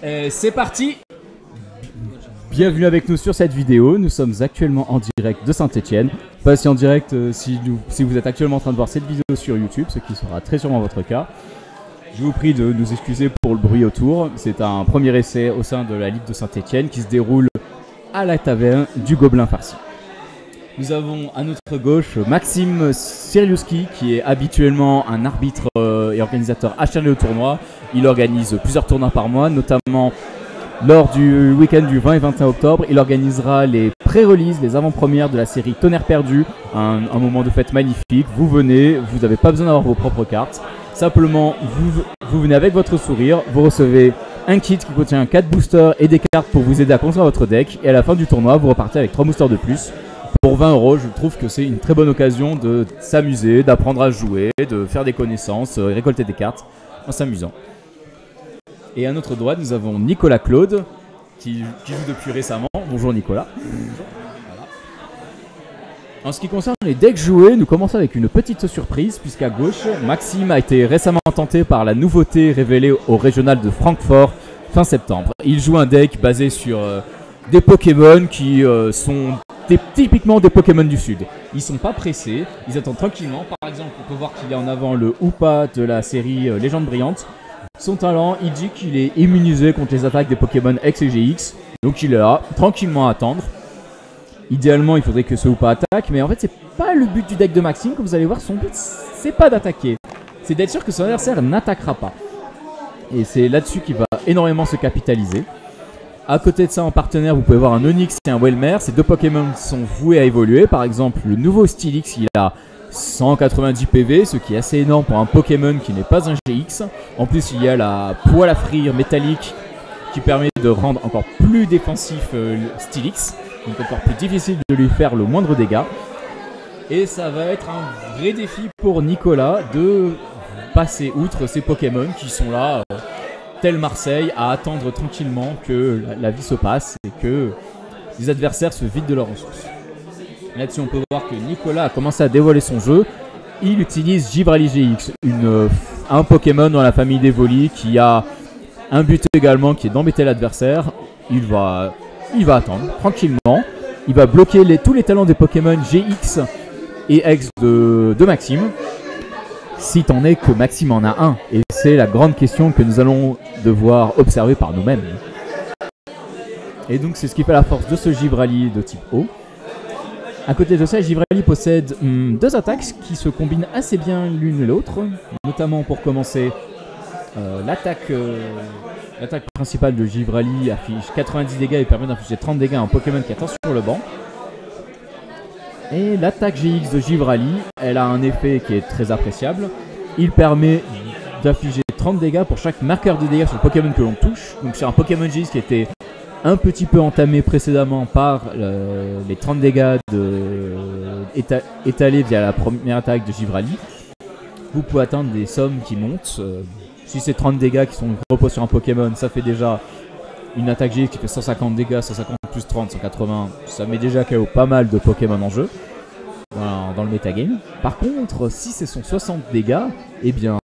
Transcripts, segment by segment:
C'est parti. Bienvenue avec nous sur cette vidéo. Nous sommes actuellement en direct de Saint-Etienne. Pas si en direct si vous êtes actuellement en train de voir cette vidéo sur YouTube, ce qui sera très sûrement votre cas. Je vous prie de nous excuser pour le bruit autour. C'est un premier essai au sein de la Ligue de Saint-Etienne qui se déroule à la taverne du Gobelin Farci. Nous avons à notre gauche Maxime Siriuski qui est habituellement un arbitre et organisateur acharné au tournoi. Il organise plusieurs tournois par mois, notamment lors du week-end du 20 et 21 octobre. Il organisera les pré-releases, les avant-premières de la série Tonnerre perdu, un moment de fête magnifique. Vous venez, vous n'avez pas besoin d'avoir vos propres cartes. Simplement, vous venez avec votre sourire, vous recevez un kit qui contient 4 boosters et des cartes pour vous aider à construire votre deck. Et à la fin du tournoi, vous repartez avec 3 boosters de plus. Pour 20 €, je trouve que c'est une très bonne occasion de s'amuser, d'apprendre à jouer, de faire des connaissances, récolter des cartes en s'amusant. Et à notre droite, nous avons Nicolas Claude qui joue depuis récemment. Bonjour Nicolas. Voilà. En ce qui concerne les decks joués, nous commençons avec une petite surprise puisqu'à gauche, Maxime a été récemment tenté par la nouveauté révélée au régional de Francfort fin septembre. Il joue un deck basé sur des Pokémon qui sont typiquement des Pokémon du Sud. Ils sont pas pressés, ils attendent tranquillement. Par exemple, on peut voir qu'il y a en avant le Hoopa de la série Légende Brillante. Son talent, il dit qu'il est immunisé contre les attaques des Pokémon X et GX. Donc il est là, tranquillement à attendre. Idéalement, il faudrait que ce Hoopa attaque, mais en fait, c'est pas le but du deck de Maxime. Comme vous allez voir, son but, c'est pas d'attaquer. C'est d'être sûr que son adversaire n'attaquera pas. Et c'est là-dessus qu'il va énormément se capitaliser. À côté de ça, en partenaire, vous pouvez voir un Onix et un Welmer. Ces deux Pokémon sont voués à évoluer. Par exemple, le nouveau Steelix, il a 190 PV, ce qui est assez énorme pour un Pokémon qui n'est pas un GX. En plus, il y a la poêle à frire métallique qui permet de rendre encore plus défensif le Steelix. Donc encore plus difficile de lui faire le moindre dégât. Et ça va être un vrai défi pour Nicolas de passer outre ces Pokémon qui sont là... tel Marseille, à attendre tranquillement que la vie se passe et que les adversaires se vident de leurs ressources. Là-dessus, on peut voir que Nicolas a commencé à dévoiler son jeu. Il utilise Givrali GX, un Pokémon dans la famille des Volis qui a un but également qui est d'embêter l'adversaire. Il va attendre tranquillement. Il va bloquer tous les talents des Pokémon GX et X de Maxime. Si t'en es que Maxime en a un, et c'est la grande question que nous allons devoir observer par nous-mêmes. Et donc c'est ce qui fait la force de ce Givrali de type O. À côté de ça, Givrali possède deux attaques qui se combinent assez bien l'une et l'autre. Notamment pour commencer, l'attaque principale de Givrali affiche 90 dégâts et permet d'infliger 30 dégâts à un Pokémon qui attend sur le banc. Et l'attaque GX de Givrali, elle a un effet qui est très appréciable. Il permet d'affliger 30 dégâts pour chaque marqueur de dégâts sur le Pokémon que l'on touche. Donc c'est un Pokémon GX qui était un petit peu entamé précédemment par les 30 dégâts étalés via la première attaque de Givrali. Vous pouvez atteindre des sommes qui montent. Si c'est 30 dégâts qui reposent sur un Pokémon, ça fait déjà une attaque GX qui fait 150 dégâts, 150 plus 30, 180, ça met déjà KO pas mal de Pokémon en jeu dans le metagame. Par contre, si c'est son 60 dégâts, eh bien,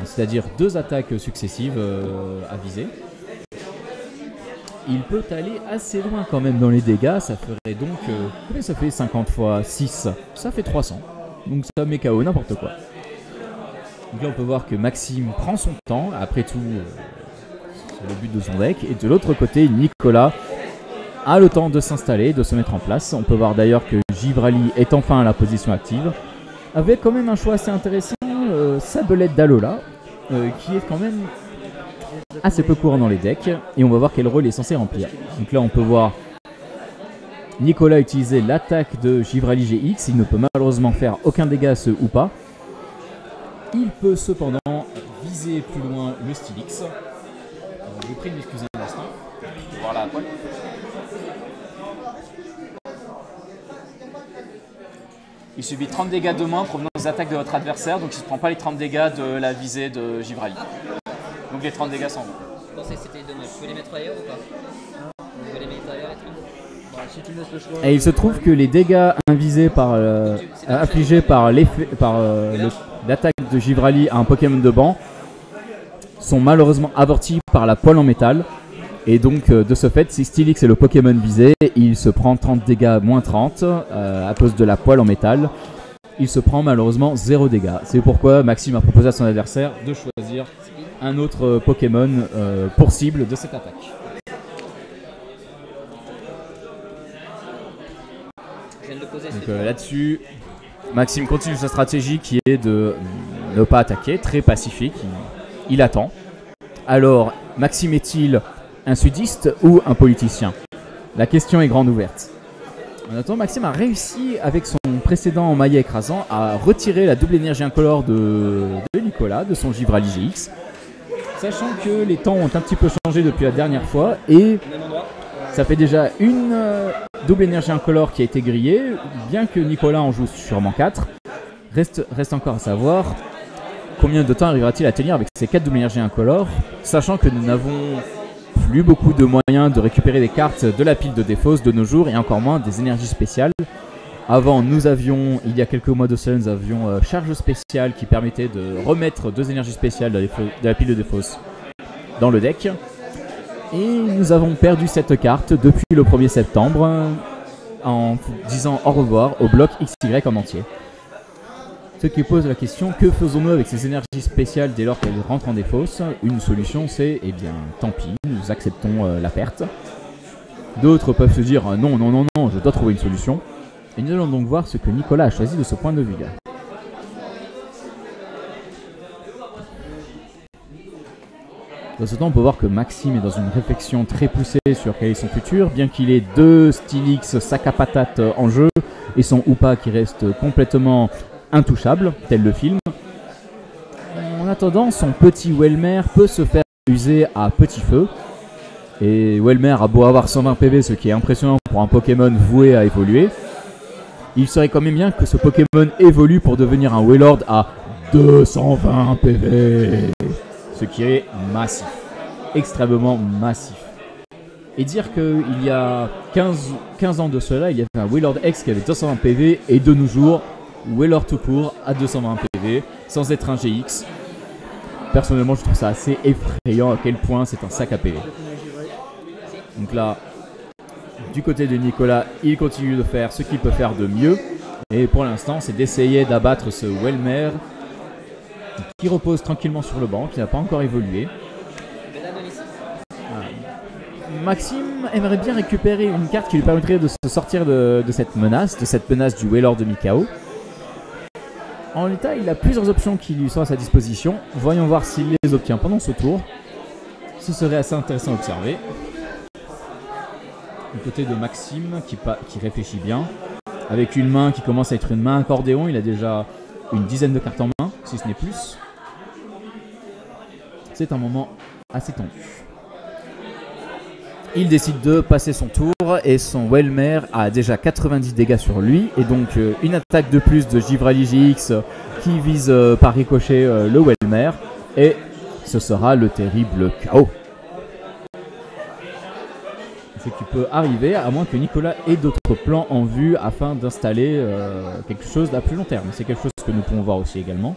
c'est-à-dire 2 attaques successives à viser, il peut aller assez loin quand même dans les dégâts. Ça ferait donc, combien ça fait 50 fois 6, ça fait 300. Donc ça met KO n'importe quoi. Donc là on peut voir que Maxime prend son temps, après tout... c'est le but de son deck. Et de l'autre côté, Nicolas a le temps de s'installer, de se mettre en place. On peut voir d'ailleurs que Givrali est enfin à la position active. Avec quand même un choix assez intéressant, Sablette d'Alola, qui est quand même assez peu courant dans les decks. Et on va voir quel rôle il est censé remplir. Donc là, on peut voir Nicolas utiliser l'attaque de Givrali GX. Il ne peut malheureusement faire aucun dégât à ce Hoopa. Il peut cependant viser plus loin le Steelix. Je vous prie de m'excuser un instant. Voilà à poil. Il subit 30 dégâts de moins provenant des attaques de votre adversaire, donc il ne se prend pas les 30 dégâts de la visée de Givrali. Donc les 30 dégâts s'en vont. Je pensais que c'était dommage. Vous pouvez les mettre ailleurs ou pas? Vous pouvez les mettre ailleurs et tout? Bon, si tu me laisses le choix. Et il se trouve que les dégâts invisés infligés par l'attaque de Givrali à un Pokémon de banc sont malheureusement avortis par la poêle en métal. Et donc de ce fait, si Steelix est le Pokémon visé, il se prend 30 dégâts moins 30 à cause de la poêle en métal. Il se prend malheureusement 0 dégâts. C'est pourquoi Maxime a proposé à son adversaire de choisir un autre Pokémon pour cible de cette attaque. Donc là-dessus, Maxime continue sa stratégie qui est de ne pas attaquer, très pacifique, il attend. Alors, Maxime est-il un sudiste ou un politicien? La question est grande ouverte. En attendant, Maxime a réussi avec son précédent maillet écrasant à retirer la double énergie incolore de Nicolas, de son Givraligi GX. Sachant que les temps ont un petit peu changé depuis la dernière fois et ça fait déjà une double énergie incolore qui a été grillée, bien que Nicolas en joue sûrement 4. Reste encore à savoir combien de temps arrivera-t-il à tenir avec ces 4 doubles énergies incolores, sachant que nous n'avons plus beaucoup de moyens de récupérer des cartes de la pile de défausse de nos jours et encore moins des énergies spéciales. Avant, nous avions, il y a quelques mois de cela, nous avions charge spéciale qui permettait de remettre 2 énergies spéciales de la pile de défausse dans le deck. Et nous avons perdu cette carte depuis le 1er septembre en disant au revoir au bloc XY en entier. Ce qui pose la question, que faisons-nous avec ces énergies spéciales dès lors qu'elles rentrent en défausse? Une solution c'est, eh bien, tant pis, nous acceptons la perte. D'autres peuvent se dire, non, non, non, non, je dois trouver une solution. Et nous allons donc voir ce que Nicolas a choisi de ce point de vue-là. Dans ce temps, on peut voir que Maxime est dans une réflexion très poussée sur quel est son futur, bien qu'il ait 2 Steelix sac à patate en jeu et son Hoopa qui reste complètement intouchable, tel le film. En attendant, son petit Welmer peut se faire user à petit feu. Et Welmer a beau avoir 120 PV, ce qui est impressionnant pour un Pokémon voué à évoluer. Il serait quand même bien que ce Pokémon évolue pour devenir un Wailord à 220 PV. Ce qui est massif, extrêmement massif. Et dire qu'il y a 15 ans de cela, il y avait un Wailord X qui avait 220 PV et de nos jours, Wailord tout court à 220 PV, sans être un GX. Personnellement, je trouve ça assez effrayant à quel point c'est un sac à PV. Donc là, du côté de Nicolas, il continue de faire ce qu'il peut faire de mieux. Et pour l'instant, c'est d'essayer d'abattre ce Welmer qui repose tranquillement sur le banc, qui n'a pas encore évolué. Maxime aimerait bien récupérer une carte qui lui permettrait de se sortir de cette menace du Wailord de Mikao. En l'état, il a plusieurs options qui lui sont à sa disposition. Voyons voir s'il les obtient pendant ce tour. Ce serait assez intéressant à observer. Du côté de Maxime, qui réfléchit bien. Avec une main qui commence à être une main accordéon, il a déjà une dizaine de cartes en main, si ce n'est plus. C'est un moment assez tendu. Il décide de passer son tour et son Welmer a déjà 90 dégâts sur lui. Et donc une attaque de plus de Givraligi GX qui vise par ricochet le Welmer. Et ce sera le terrible KO. Ce qui peut arriver à moins que Nicolas ait d'autres plans en vue afin d'installer quelque chose à plus long terme. C'est quelque chose que nous pouvons voir aussi également.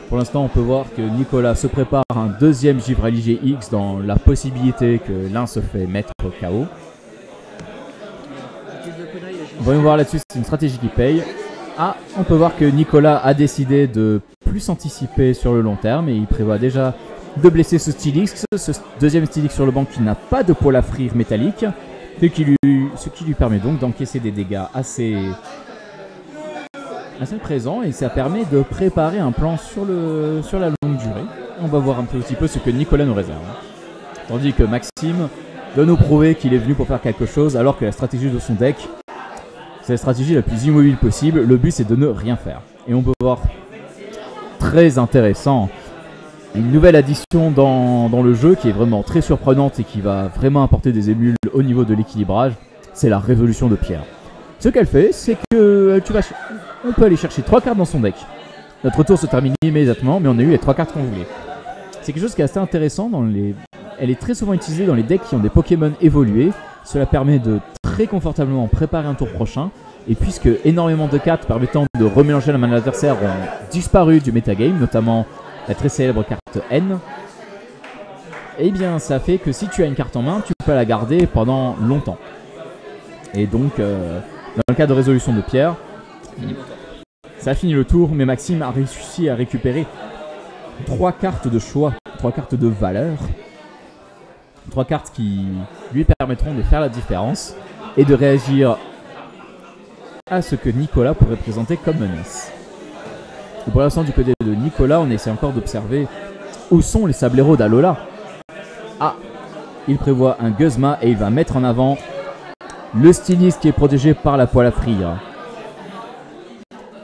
Pour l'instant, on peut voir que Nicolas se prépare un deuxième Givraligi GX dans la possibilité que l'un se fait mettre KO. Voyons voir là-dessus, c'est une stratégie qui paye. Ah, on peut voir que Nicolas a décidé de plus s'anticiper sur le long terme et il prévoit déjà de blesser ce Steelix, ce deuxième Steelix sur le banc qui n'a pas de poil à frire métallique, ce qui lui permet donc d'encaisser des dégâts assez présents et ça permet de préparer un plan sur la longue durée. On va voir un petit peu ce que Nicolas nous réserve. Tandis que Maxime doit nous prouver qu'il est venu pour faire quelque chose alors que la stratégie de son deck, c'est la stratégie la plus immobile possible. Le but c'est de ne rien faire. Et on peut voir très intéressant une nouvelle addition dans le jeu qui est vraiment très surprenante et qui va vraiment apporter des émules au niveau de l'équilibrage, c'est la révolution de pierre. Ce qu'elle fait, c'est que on peut aller chercher 3 cartes dans son deck. Notre tour se termine immédiatement, mais on a eu les 3 cartes qu'on voulait. C'est quelque chose qui est assez intéressant. Elle est très souvent utilisée dans les decks qui ont des Pokémon évolués. Cela permet de très confortablement préparer un tour prochain. Et puisque énormément de cartes permettant de remélanger la main de l'adversaire ont disparu du metagame, notamment la très célèbre carte N, eh bien ça fait que si tu as une carte en main, tu peux la garder pendant longtemps. Et donc, dans le cas de résolution de pierre, ça finit le tour, mais Maxime a réussi à récupérer 3 cartes de choix, 3 cartes de valeur. 3 cartes qui lui permettront de faire la différence et de réagir à ce que Nicolas pourrait présenter comme menace. Et pour l'instant, du côté de Nicolas, on essaie encore d'observer où sont les sableros d'Alola. Ah, il prévoit un Guzma et il va mettre en avant le Steelix qui est protégé par la poêle à frire.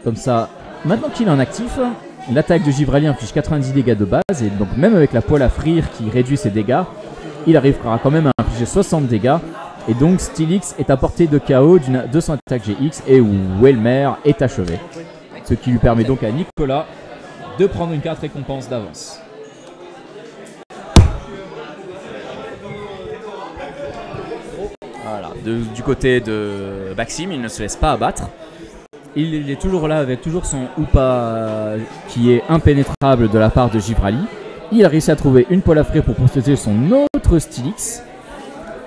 Comme ça, maintenant qu'il est en actif, l'attaque de Givrali inflige 90 dégâts de base et donc même avec la poêle à frire qui réduit ses dégâts, il arrivera quand même à infliger 60 dégâts. Et donc Steelix est à portée de KO de son attaque GX et Wellmer est achevé. Ce qui lui permet donc à Nicolas de prendre une carte récompense d'avance. Voilà, du côté de Maxime, il ne se laisse pas abattre. Il est toujours là avec toujours son Hoopa qui est impénétrable de la part de Givrali. Il a réussi à trouver une poêle à frire pour protéger son autre Steelix.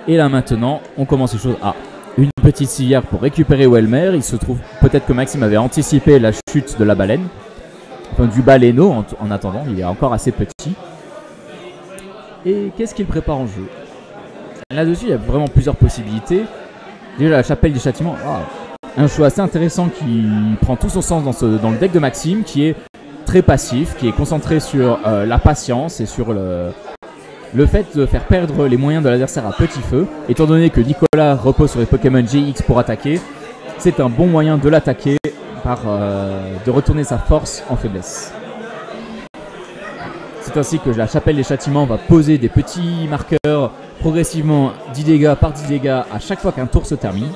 Et là maintenant, on commence les choses. Ah, une petite civière pour récupérer Wellmer. Il se trouve peut-être que Maxime avait anticipé la chute de la baleine. Enfin du baleineau en attendant, il est encore assez petit. Et qu'est-ce qu'il prépare en jeu? Là-dessus, il y a vraiment plusieurs possibilités. Déjà la chapelle des châtiments. Un choix assez intéressant qui prend tout son sens dans le deck de Maxime, qui est très passif, qui est concentré sur la patience et sur le fait de faire perdre les moyens de l'adversaire à petit feu. Étant donné que Nicolas repose sur les Pokémon GX pour attaquer, c'est un bon moyen de l'attaquer par de retourner sa force en faiblesse. C'est ainsi que la chapelle des châtiments va poser des petits marqueurs progressivement 10 dégâts par 10 dégâts à chaque fois qu'un tour se termine.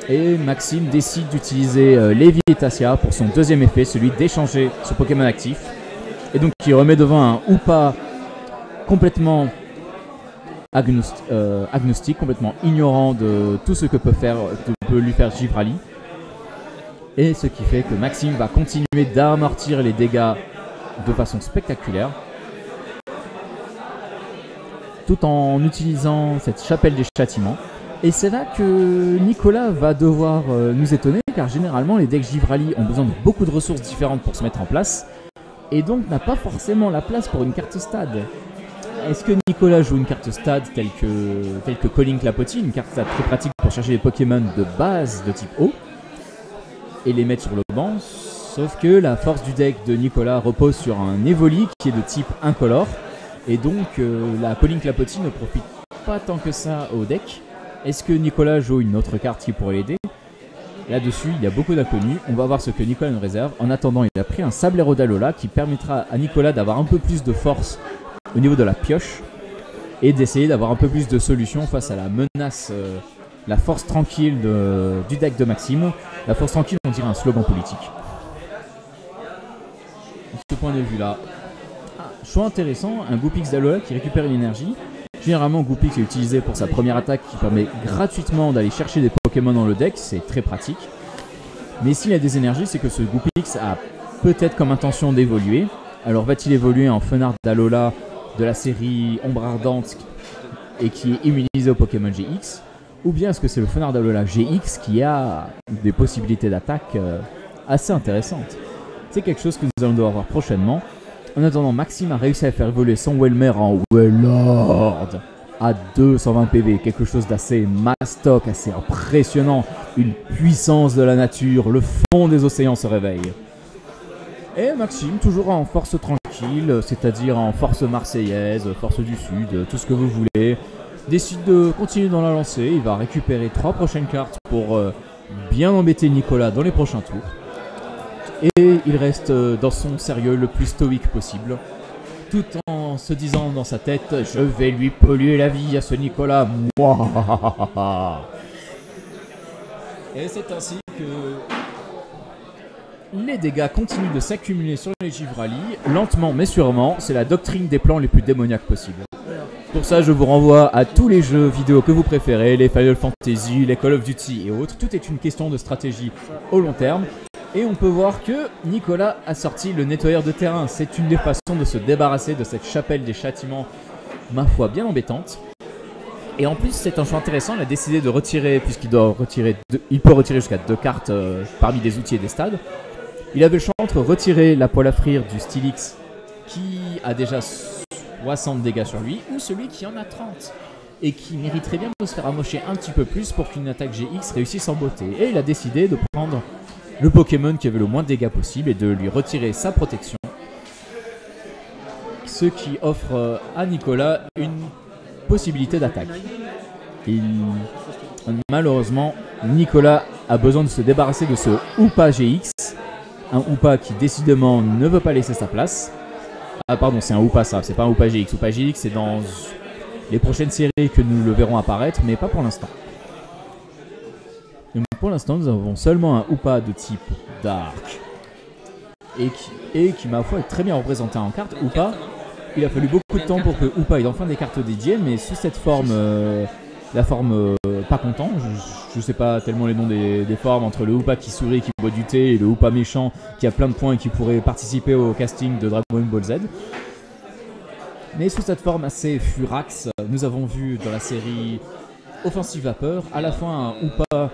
Et Maxime décide d'utiliser Lévitassia pour son deuxième effet, celui d'échanger son Pokémon actif. Et donc il remet devant un Hoopa complètement agnostique, complètement ignorant de tout ce que peut lui faire Givrali. Et ce qui fait que Maxime va continuer d'amortir les dégâts de façon spectaculaire, tout en utilisant cette chapelle des châtiments. Et c'est là que Nicolas va devoir nous étonner, car généralement les decks Givrali ont besoin de beaucoup de ressources différentes pour se mettre en place, et donc n'a pas forcément la place pour une carte stade. Est-ce que Nicolas joue une carte stade telle que Calling Clapotis, une carte stade très pratique pour chercher les Pokémon de base de type eau, et les mettre sur le banc? Sauf que la force du deck de Nicolas repose sur un Evoli qui est de type incolore, et donc la Calling Clapotis ne profite pas tant que ça au deck. Est-ce que Nicolas joue une autre carte qui pourrait l'aider? Là-dessus, il y a beaucoup d'inconnus. On va voir ce que Nicolas nous réserve. En attendant, il a pris un Sablero d'Alola qui permettra à Nicolas d'avoir un peu plus de force au niveau de la pioche et d'essayer d'avoir un peu plus de solutions face à la menace, la force tranquille du deck de Maxime. La force tranquille, on dirait un slogan politique. De ce point de vue-là, choix intéressant, un Goopix d'Alola qui récupère une énergie. Généralement, Goopix est utilisé pour sa première attaque qui permet gratuitement d'aller chercher des Pokémon dans le deck, c'est très pratique. Mais s'il a des énergies, c'est que ce Goopix a peut-être comme intention d'évoluer. Alors va-t-il évoluer en Fenard d'Alola de la série Ombre Ardente et qui est immunisé au Pokémon GX? Ou bien est-ce que c'est le Fenard d'Alola GX qui a des possibilités d'attaque assez intéressantes? C'est quelque chose que nous allons devoir voir prochainement. En attendant, Maxime a réussi à faire évoluer son Wellmer en Wellord à 220 PV, quelque chose d'assez mastoc, assez impressionnant, une puissance de la nature, le fond des océans se réveille. Et Maxime, toujours en force tranquille, c'est-à-dire en force marseillaise, force du sud, tout ce que vous voulez, décide de continuer dans la lancée. Il va récupérer 3 prochaines cartes pour bien embêter Nicolas dans les prochains tours. Et il reste dans son sérieux le plus stoïque possible, tout en se disant dans sa tête « Je vais lui polluer la vie à ce Nicolas, moi !» Et c'est ainsi que les dégâts continuent de s'accumuler sur les Givrali, lentement mais sûrement. C'est la doctrine des plans les plus démoniaques possibles. Pour ça, je vous renvoie à tous les jeux vidéo que vous préférez, les Final Fantasy, les Call of Duty et autres. Tout est une question de stratégie au long terme. Et on peut voir que Nicolas a sorti le nettoyeur de terrain. C'est une des façons de se débarrasser de cette chapelle des châtiments, ma foi, bien embêtante. Et en plus, c'est un choix intéressant. Il a décidé de retirer, puisqu'il doit retirer, il peut retirer jusqu'à 2 cartes parmi des outils et des stades. Il avait le choix entre retirer la poêle à frire du Stylix, qui a déjà 60 dégâts sur lui, ou celui qui en a 30. Et qui mériterait bien de se faire amocher un petit peu plus pour qu'une attaque GX réussisse en beauté. Et il a décidé de prendre le Pokémon qui avait le moins de dégâts possible et de lui retirer sa protection. Ce qui offre à Nicolas une possibilité d'attaque. Malheureusement, Nicolas a besoin de se débarrasser de ce Hoopa GX. Un Hoopa qui décidément ne veut pas laisser sa place. Ah pardon, c'est un Hoopa ça, c'est pas un Hoopa GX. Hoopa GX c'est dans les prochaines séries que nous le verrons apparaître, mais pas pour l'instant. Pour l'instant, nous avons seulement un Hoopa de type Dark. Et qui ma foi, est très bien représenté en carte. Hoopa, il a fallu beaucoup de temps pour que Hoopa ait enfin des cartes dédiées, mais sous cette forme, la forme pas content. Je sais pas tellement les noms des formes entre le Hoopa qui sourit, qui boit du thé, et le Hoopa méchant qui a plein de points et qui pourrait participer au casting de Dragon Ball Z. Mais sous cette forme assez furax, nous avons vu dans la série Offensive Vapeur à la fois un Hoopa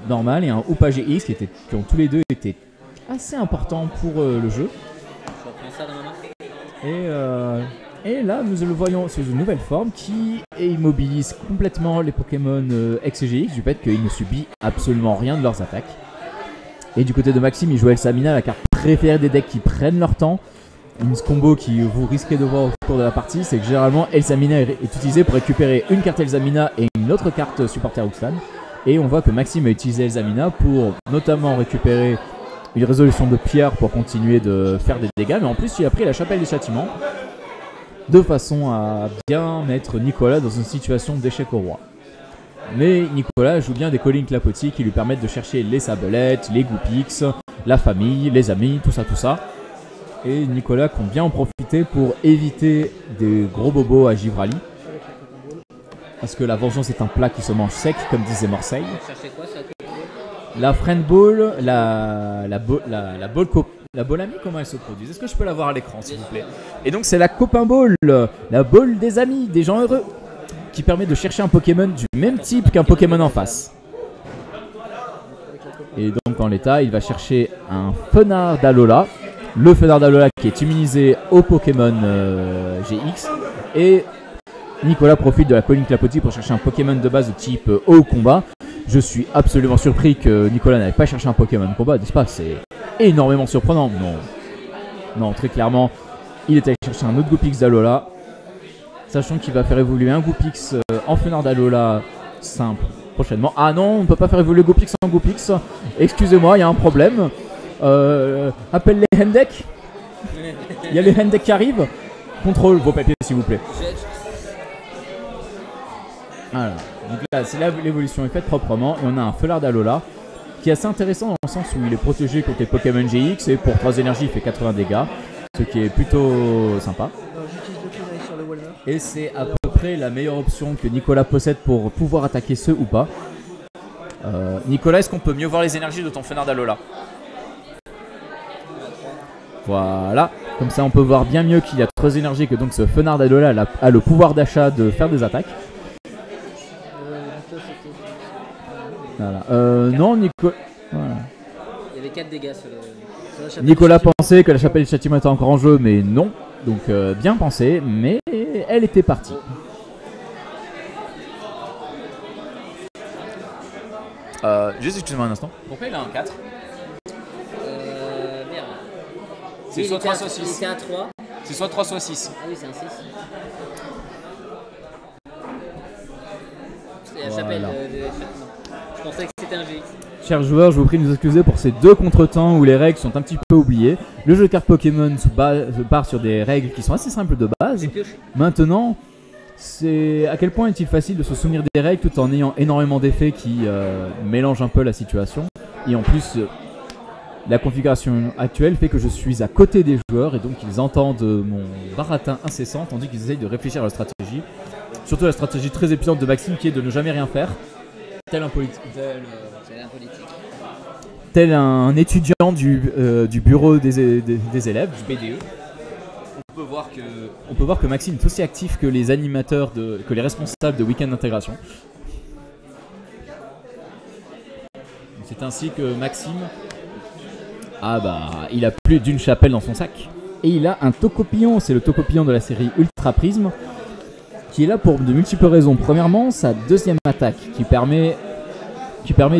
normal et un Hoopa GX qui ont tous les deux été assez importants pour le jeu. Je reprends ça dans ma main. Et là, nous le voyons sous une nouvelle forme qui immobilise complètement les Pokémon X et GX du fait qu'il ne subit absolument rien de leurs attaques. Et du côté de Maxime, il joue Elsamina, la carte préférée des decks qui prennent leur temps. Une combo qui vous risquez de voir au cours de la partie, c'est que généralement Elsamina est utilisée pour récupérer une carte Elsamina et une autre carte supporter Outslan. Et on voit que Maxime a utilisé Elsamina pour notamment récupérer une résolution de pierre pour continuer de faire des dégâts, mais en plus il a pris la chapelle des châtiments de façon à bien mettre Nicolas dans une situation d'échec au roi. Mais Nicolas joue bien des collines clapotis qui lui permettent de chercher les sabelettes, les Goopix, la famille, les amis, tout ça. Et Nicolas compte bien en profiter pour éviter des gros bobos à Givrali. Parce que la vengeance est un plat qui se mange sec, comme disait Marseille. La Friend Ball, la Ball Amie, comment elle se produit? Est-ce que je peux la voir à l'écran, s'il vous plaît? Et donc c'est la Copain Ball, la Ball des amis, des gens heureux, qui permet de chercher un Pokémon du même type qu'un Pokémon en face. Et donc en l'état, il va chercher un Fenard d'Alola. Le Fenard d'Alola qui est immunisé au Pokémon GX. Et Nicolas profite de la colline clapotis pour chercher un Pokémon de base de type eau combat. Je suis absolument surpris que Nicolas n'avait pas cherché un Pokémon combat, n'est-ce pas? C'est énormément surprenant. Non, très clairement, il est allé chercher un autre Goopix d'Alola. Sachant qu'il va faire évoluer un Goopix en Fenard d'Alola simple prochainement. Ah non, on ne peut pas faire évoluer Goopix en Goopix. Excusez-moi, il y a un problème. Appelle les Hendek. Il y a les Hendek qui arrivent. Contrôle vos papiers s'il vous plaît. Voilà. Donc là, c'est là l'évolution est faite proprement. Et on a un Fenard d'Alola qui est assez intéressant dans le sens où il est protégé contre les Pokémon GX. Et pour 3 énergies, il fait 80 dégâts. Ce qui est plutôt sympa. Et c'est à peu près la meilleure option que Nicolas possède pour pouvoir attaquer ce ou pas. Nicolas, est-ce qu'on peut mieux voir les énergies de ton Fenard d'Alola? Voilà, comme ça on peut voir bien mieux qu'il y a 3 énergies, que donc ce Fenard d'Alola a le pouvoir d'achat de faire des attaques. Voilà. Non, Nicolas. Voilà. Il y avait 4 dégâts sur la chapelle. Nicolas pensait que la chapelle du châtiment était encore en jeu, mais non. Donc bien pensé, mais elle était partie. Juste excusez-moi un instant. Pourquoi il a un 4? Merde. C'est soit 3 soit 6. Il était à 3. C'est soit 3 soit 6. Ah oui, c'est un 6. C'est la chapelle de châtiment. Je pensais que c'était un GX. Chers joueurs, je vous prie de nous excuser pour ces 2 contretemps où les règles sont un petit peu oubliées. Le jeu de cartes Pokémon se part sur des règles qui sont assez simples de base. Maintenant, c'est à quel point est-il facile de se souvenir des règles tout en ayant énormément d'effets qui mélangent un peu la situation. Et en plus, la configuration actuelle fait que je suis à côté des joueurs et donc ils entendent mon baratin incessant tandis qu'ils essayent de réfléchir à la stratégie. Surtout la stratégie très épuisante de Maxime qui est de ne jamais rien faire. Tel un politique. tel un étudiant du bureau des élèves, du BDE. On peut voir que Maxime est aussi actif que les animateurs, que les responsables de week-end d'intégration. C'est ainsi que Maxime, il a plus d'une chapelle dans son sac. Et il a un Tocopillon, c'est le Tocopillon de la série Ultra Prisme, qui est là pour de multiples raisons. Premièrement, sa deuxième attaque qui permet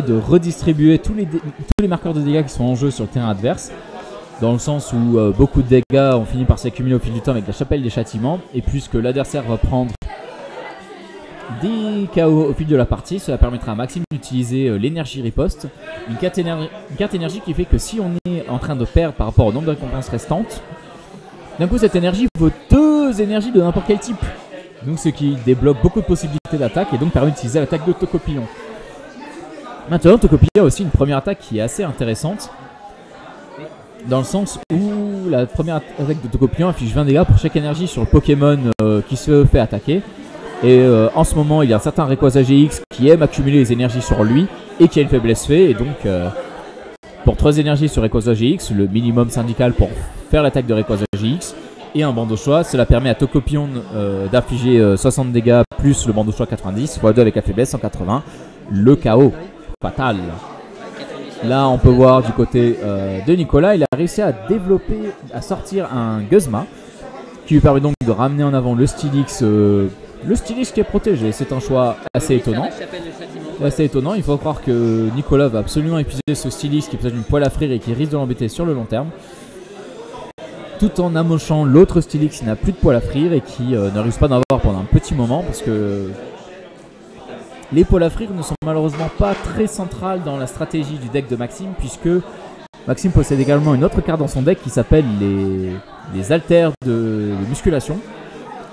de redistribuer tous les marqueurs de dégâts qui sont en jeu sur le terrain adverse, dans le sens où beaucoup de dégâts ont fini par s'accumuler au fil du temps avec la chapelle des châtiments, et puisque l'adversaire va prendre des KO au fil de la partie, cela permettra à Maxime d'utiliser l'énergie riposte, une carte énergie qui fait que si on est en train de perdre par rapport au nombre de récompenses restantes, d'un coup cette énergie vaut 2 énergies de n'importe quel type, donc ce qui débloque beaucoup de possibilités d'attaque et donc permet d'utiliser l'attaque de Tocopillon. Maintenant, Tocopillon a aussi une première attaque qui est assez intéressante, dans le sens où la première attaque de Tocopillon affiche 20 dégâts pour chaque énergie sur le Pokémon qui se fait attaquer. Et en ce moment, il y a un certain Rayquaza GX qui aime accumuler les énergies sur lui et qui a une faiblesse fée. Et donc, pour 3 énergies sur Rayquaza GX, le minimum syndical pour faire l'attaque de Rayquaza GX, et un bandeau choix, cela permet à Tocopillon d'infliger 60 dégâts plus le bandeau choix 90, x2 avec la faiblesse 180, le KO fatal. Là, on peut voir du côté de Nicolas, il a réussi à sortir un Guzma qui lui permet donc de ramener en avant le Stylix. Le Stylix qui est protégé, c'est un choix assez étonnant. Il faut croire que Nicolas va absolument épuiser ce Stylix qui est peut-être une poêle à frire et qui risque de l'embêter sur le long terme, tout en amochant l'autre Stylix qui n'a plus de poêle à frire et qui ne risque pas d'en avoir pendant un petit moment, parce que les poêles à frire ne sont malheureusement pas très centrales dans la stratégie du deck de Maxime, puisque Maxime possède également une autre carte dans son deck qui s'appelle les haltères de musculation,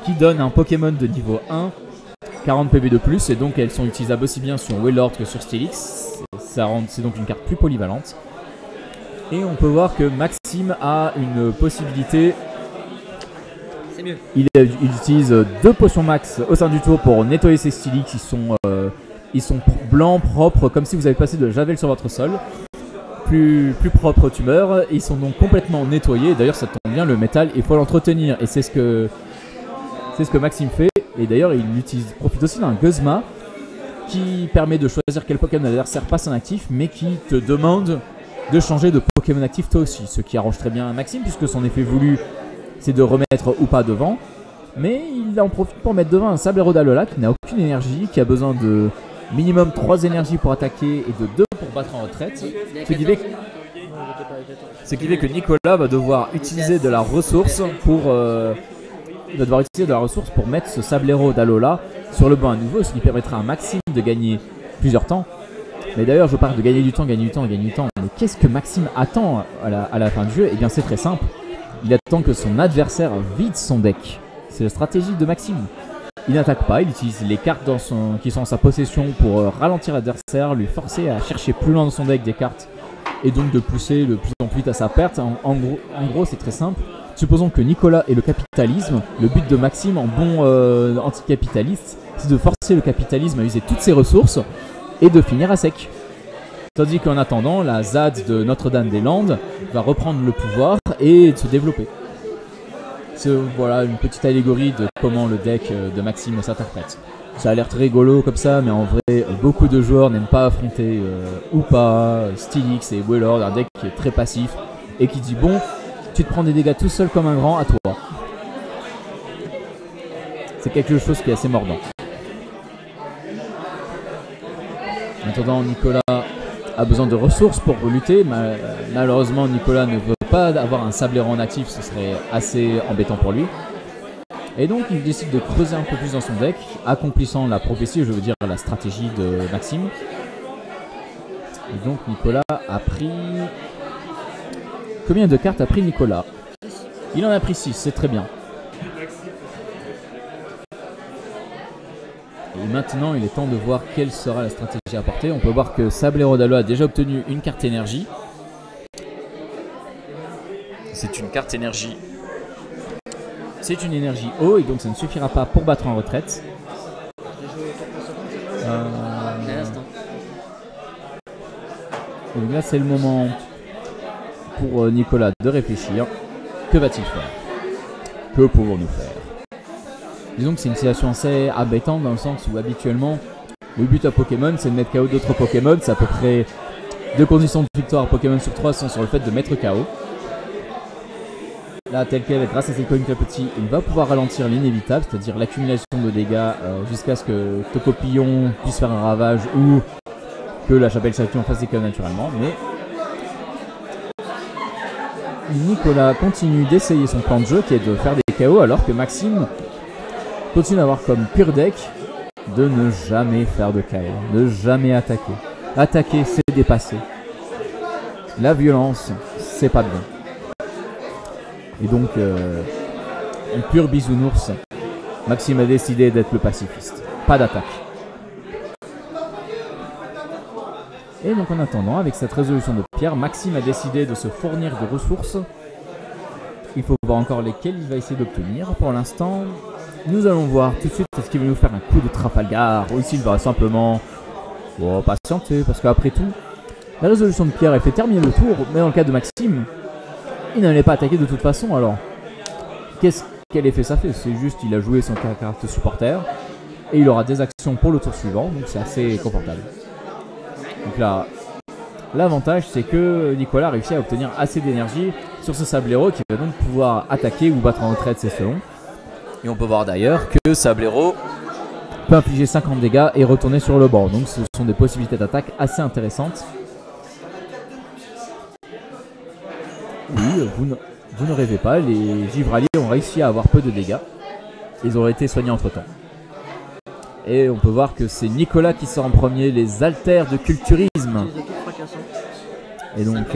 qui donne un Pokémon de niveau 1 40 PV de plus, et donc elles sont utilisables aussi bien sur Wailord que sur Stylix. C'est donc une carte plus polyvalente. Et on peut voir que Maxime a une possibilité. C'est mieux. Il utilise 2 potions max au sein du tour pour nettoyer ses Stylix. Ils sont blancs, propres, comme si vous avez passé de la javel sur votre sol. Plus propre tu meurs. Ils sont donc complètement nettoyés. D'ailleurs, ça tombe bien, le métal, il faut l'entretenir. Et c'est ce que Maxime fait. Et d'ailleurs, il profite aussi d'un Guzma qui permet de choisir quel Pokémon adversaire passe en actif, mais qui te demande de changer de Pokémon actif toi aussi. Ce qui arrange très bien Maxime, puisque son effet voulu, c'est de remettre ou pas devant. Mais il en profite pour mettre devant un Sablero d'Alola qui n'a aucune énergie, qui a besoin de minimum 3 énergies pour attaquer et de 2 pour battre en retraite. Ce qui fait que Nicolas va devoir utiliser de la ressource pour mettre ce Sablero d'Alola sur le banc à nouveau, ce qui permettra à Maxime de gagner plusieurs temps. Mais d'ailleurs, je parle de gagner du temps. Mais qu'est-ce que Maxime attend à la fin du jeu? Eh bien, c'est très simple. Il attend que son adversaire vide son deck. C'est la stratégie de Maxime. Il n'attaque pas, il utilise les cartes qui sont en sa possession pour ralentir l'adversaire, lui forcer à chercher plus loin dans son deck des cartes et donc de pousser de plus en plus vite à sa perte. En gros, c'est très simple. Supposons que Nicolas ait le capitalisme. Le but de Maxime, en bon anticapitaliste, c'est de forcer le capitalisme à user toutes ses ressources et de finir à sec. Tandis qu'en attendant, la ZAD de Notre-Dame-des-Landes va reprendre le pouvoir et se développer. Voilà une petite allégorie de comment le deck de Maxime s'interprète. Ça a l'air très rigolo comme ça, mais en vrai, beaucoup de joueurs n'aiment pas affronter ou pas Stylix et Wailord, un deck qui est très passif et qui dit bon, tu te prends des dégâts tout seul comme un grand, à toi. C'est quelque chose qui est assez mordant. En attendant, Nicolas a besoin de ressources pour lutter. Malheureusement, Nicolas ne veut pas avoir un Sablero en actif, ce serait assez embêtant pour lui. Et donc, il décide de creuser un peu plus dans son deck, accomplissant la prophétie, je veux dire la stratégie de Maxime. Et donc, Nicolas a pris... Combien de cartes a pris Nicolas? Il en a pris 6, c'est très bien. Et maintenant, il est temps de voir quelle sera la stratégie à porter. On peut voir que Sablero d'Alola a déjà obtenu une carte énergie. C'est une carte énergie. C'est une énergie eau et donc ça ne suffira pas pour battre en retraite. Donc là, c'est le moment pour Nicolas de réfléchir. Que va-t-il faire? Que pouvons-nous faire? Disons que c'est une situation assez embêtante dans le sens où habituellement, le but à Pokémon, c'est de mettre KO d'autres Pokémon. C'est à peu près 2 conditions de victoire Pokémon sur 3 sont sur le fait de mettre KO. Là, tel quel, grâce à ses coins petit, il va pouvoir ralentir l'inévitable, c'est-à-dire l'accumulation de dégâts jusqu'à ce que Tocopillon puisse faire un ravage ou que la chapelle Châtillon fasse des KO naturellement. Mais Nicolas continue d'essayer son plan de jeu qui est de faire des KO alors que Maxime continue d'avoir comme pure deck de ne jamais faire de KO, de jamais attaquer. Attaquer, c'est dépasser. La violence, c'est pas bien. Et donc, en pur bisounours, Maxime a décidé d'être le pacifiste. Pas d'attaque. Et donc en attendant, avec cette résolution de pierre, Maxime a décidé de se fournir de ressources. Il faut voir encore lesquelles il va essayer d'obtenir. Pour l'instant, nous allons voir tout de suite est-ce qu'il va nous faire un coup de Trafalgar ou s'il va simplement patienter. Parce qu'après tout, la résolution de pierre elle fait terminer le tour. Mais dans le cas de Maxime, il n'allait pas attaquer de toute façon. Alors, quel effet ça fait? C'est juste qu'il a joué son carte supporter. Et il aura des actions pour le tour suivant. Donc c'est assez confortable. Donc là, l'avantage c'est que Nicolas a réussi à obtenir assez d'énergie sur ce Sablero qui va donc pouvoir attaquer ou battre en retraite ses selons. Et on peut voir d'ailleurs que Sablero peut infliger 50 dégâts et retourner sur le banc. Donc ce sont des possibilités d'attaque assez intéressantes. Oui, vous ne rêvez pas, les Givraliers ont réussi à avoir peu de dégâts. Ils ont été soignés entre temps. Et on peut voir que c'est Nicolas qui sort en premier les haltères de culturisme. Et donc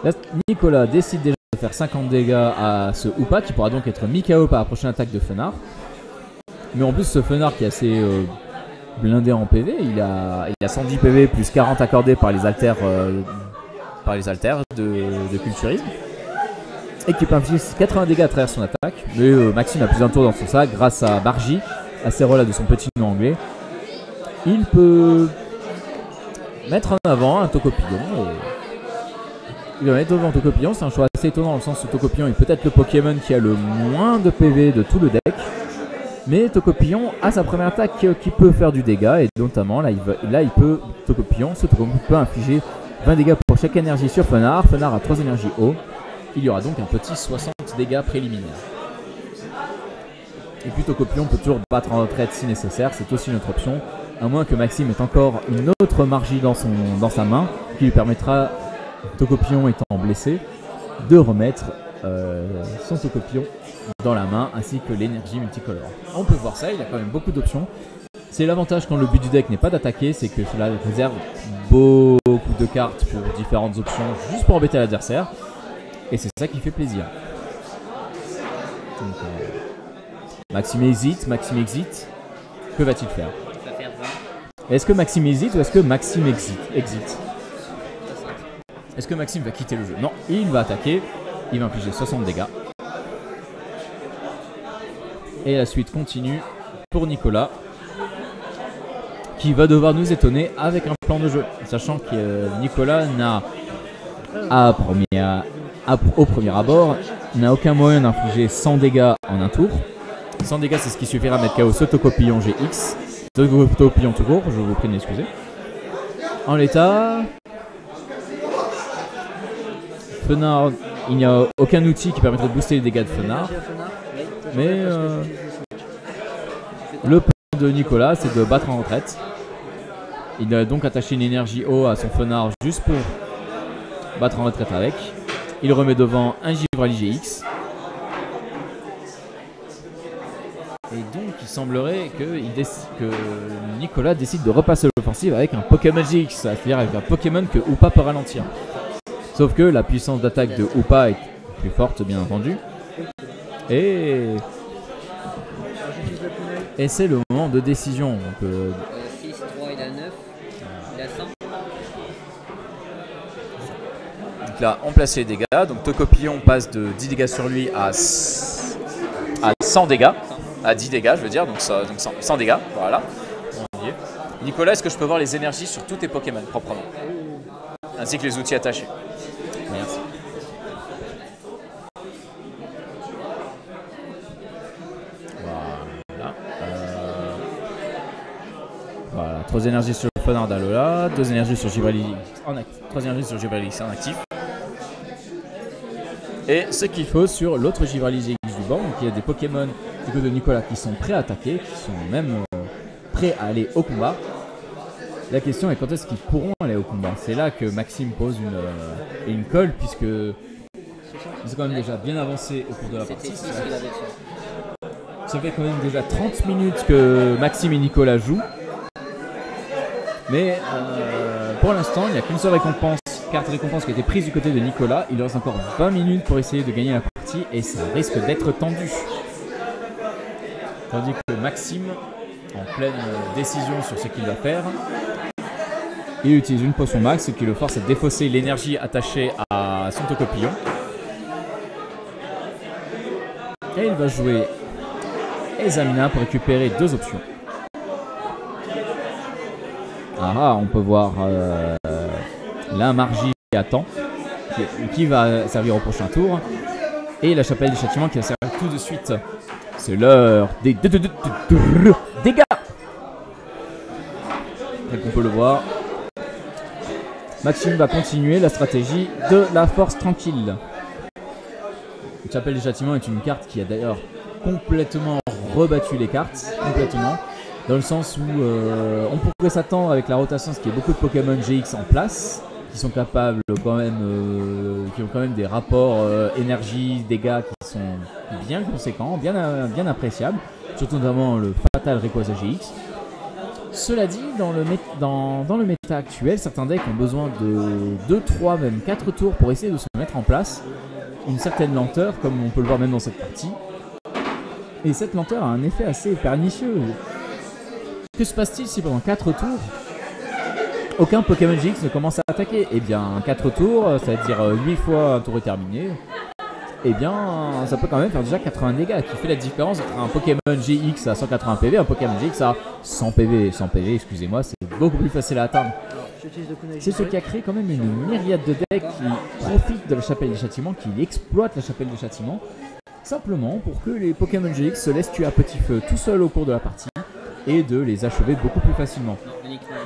là, Nicolas décide déjà de faire 50 dégâts à ce Hoopa qui pourra donc être mis KO par la prochaine attaque de Fenard. Mais en plus ce Fenard qui est assez blindé en PV, il a 110 PV plus 40 accordés par les haltères de culturisme. Et qui peut infliger 80 dégâts à travers son attaque. Mais Maxime a plus d'un tour dans son sac grâce à Bargy. Assez relais de son petit nom anglais, il peut mettre en avant un Tocopillon. Il va mettre devant un Tocopillon, c'est un choix assez étonnant dans le sens où Tocopillon est peut-être le Pokémon qui a le moins de PV de tout le deck. Mais Tocopillon a sa première attaque qui peut faire du dégât et notamment Tocopillon peut infliger 20 dégâts pour chaque énergie sur Fenard. Fenard a 3 énergies haut. Il y aura donc un petit 60 dégâts préliminaires. Et puis Tocopillon peut toujours battre en retraite si nécessaire, c'est aussi une autre option. À moins que Maxime ait encore une autre Margie dans sa main, qui lui permettra, Tocopillon étant blessé, de remettre son Tocopillon dans la main, ainsi que l'énergie multicolore. On peut voir ça, il a quand même beaucoup d'options. C'est l'avantage quand le but du deck n'est pas d'attaquer, c'est que cela réserve beaucoup de cartes pour différentes options, juste pour embêter l'adversaire. Et c'est ça qui fait plaisir. Donc, Maxime hésite, Maxime exit. Que va-t-il faire? Il va faire 20. Est-ce que Maxime hésite ou est-ce que Maxime exit? Est-ce que Maxime va quitter le jeu? Non, il va attaquer. Il va infliger 60 dégâts. Et la suite continue pour Nicolas, qui va devoir nous étonner avec un plan de jeu. Sachant que Nicolas n'a, au premier abord, n'a aucun moyen d'infliger 100 dégâts en un tour. 100 dégâts, c'est ce qui suffira à mettre KO ce Tocopillon GX. Tocopillon tout court, je vous prie de m'excuser. En l'état, Fenard, il n'y a aucun outil qui permettrait de booster les dégâts de Fenard. Mais le plan de Nicolas, c'est de battre en retraite. Il a donc attaché une énergie haut à son Fenard juste pour battre en retraite avec. Il remet devant un Givrali GX. Et donc il semblerait que Nicolas décide de repasser l'offensive avec un Pokémon GX, c'est-à-dire avec un Pokémon que Hoopa peut ralentir. Sauf que la puissance d'attaque de Hoopa est plus forte bien entendu. Et c'est le moment de décision. Donc, 6, 3, il a 9, il a 100. Donc là on place les dégâts, donc Tocopillon passe de 10 dégâts sur lui à 100 dégâts. À 10 dégâts, je veux dire, donc 100 dégâts, voilà. Nicolas, est-ce que je peux voir les énergies sur tous tes Pokémon proprement? ainsi que les outils attachés. Merci. Voilà, 3 énergies sur le Fenard d'Alola, 2 énergies sur Givralix en actif. 3 énergies sur Givralix en actif. Et ce qu'il faut sur l'autre Givralix du banc, donc il y a des Pokémon du coup de Nicolas qui sont prêts à attaquer, qui sont même prêts à aller au combat. La question est quand est-ce qu'ils pourront aller au combat. C'est là que Maxime pose une colle, puisque ils ont quand même déjà bien avancé au cours de la partie. Ça fait quand même déjà 30 minutes que Maxime et Nicolas jouent. Mais pour l'instant, il n'y a qu'une seule carte récompense qui a été prise du côté de Nicolas. Il reste encore 20 minutes pour essayer de gagner la partie et ça risque d'être tendu. Tandis que Maxime, en pleine décision sur ce qu'il va faire, il utilise une potion max, ce qui le force à défausser l'énergie attachée à son Tocopillon. Et il va jouer Examina pour récupérer 2 options. Ah, on peut voir la Margie qui attend, qui va servir au prochain tour. Et la chapelle du châtiment qui va servir tout de suite. C'est l'heure des dégâts. Tel qu'on peut le voir. Maxime va continuer la stratégie de la force tranquille. La chapelle du châtiment est une carte qui a d'ailleurs complètement rebattu les cartes. Complètement. Dans le sens où on pourrait s'attendre avec la rotation, ce qui est beaucoup de Pokémon GX en place, qui sont capables quand même, qui ont quand même des rapports énergie, dégâts qui sont bien conséquents, bien appréciables, surtout notamment le Fatal Rayquaza GX. Cela dit, dans le méta actuel, certains decks ont besoin de 2, 3, même 4 tours pour essayer de se mettre en place. Une certaine lenteur, comme on peut le voir même dans cette partie. Et cette lenteur a un effet assez pernicieux. Que se passe-t-il si pendant 4 tours, aucun Pokémon GX ne commence à attaquer? Eh bien, 4 tours, ça veut dire 8 fois un tour est terminé. Eh bien, ça peut quand même faire déjà 80 dégâts, qui fait la différence entre un Pokémon GX à 180 PV et un Pokémon GX à 100 PV. 100 PV, excusez-moi, c'est beaucoup plus facile à atteindre. C'est ce qui a créé quand même une myriade de decks qui profitent de la chapelle des châtiments, qui exploitent la chapelle des châtiments, simplement pour que les Pokémon GX se laissent tuer à petit feu tout seul au cours de la partie et de les achever beaucoup plus facilement.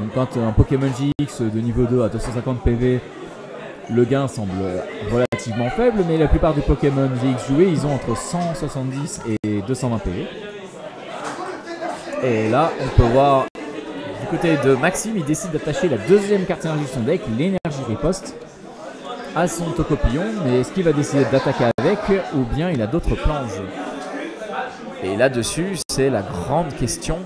Donc quand un Pokémon GX de niveau 2 à 250 PV, le gain semble relativement faible, mais la plupart des Pokémon GX joués, ils ont entre 170 et 220 PV. Et là, on peut voir du côté de Maxime, il décide d'attacher la deuxième carte énergie de son deck, l'énergie riposte, à son Tocopillon, mais est-ce qu'il va décider d'attaquer avec ou bien il a d'autres plans en jeu? Et là-dessus, c'est la grande question.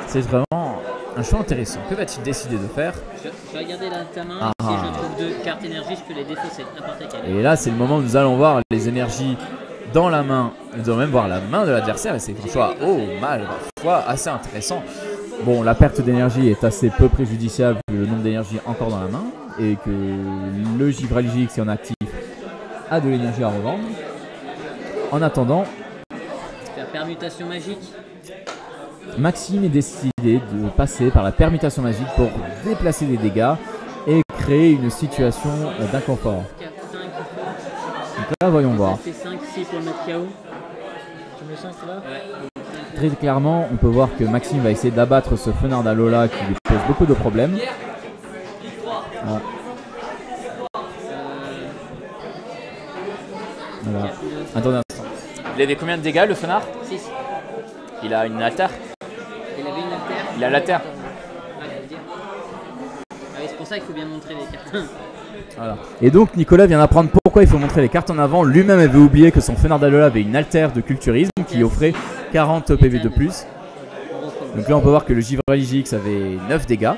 C'est vraiment un choix intéressant. Que va-t-il décider de faire? Je vais regarder là ta main. Si je trouve 2 cartes énergie, je peux les défausser. N'importe lesquelles. Et là, c'est le moment où nous allons voir les énergies dans la main. Nous allons même voir la main de l'adversaire. Et c'est un choix, assez intéressant. Bon, la perte d'énergie est assez peu préjudiciable vu le nombre d'énergie encore dans la main. Et que le Givralix qui est en actif a de l'énergie à revendre. En attendant, la permutation magique. Maxime est décidé de passer par la permutation magique pour déplacer des dégâts et créer une situation d'inconfort. Donc là, voyons voir. Ça fait 5 ici pour le mettre KO. Tu mets 5 là? Ouais. Très clairement, on peut voir que Maxime va essayer d'abattre ce Fenard d'Alola qui lui pose beaucoup de problèmes. Voilà. Voilà. Attendez un instant. Il avait combien de dégâts le Fenard? 6. Il a une alter? Il avait une alter. Il a l'alter. C'est pour ça qu'il faut bien montrer les cartes. Voilà. Et donc Nicolas vient d'apprendre pourquoi il faut montrer les cartes en avant. Lui-même avait oublié que son Fenard d'Alola avait une alter de culturisme qui offrait 40 PV de plus. Donc là on peut voir que le Givralix GX avait 9 dégâts.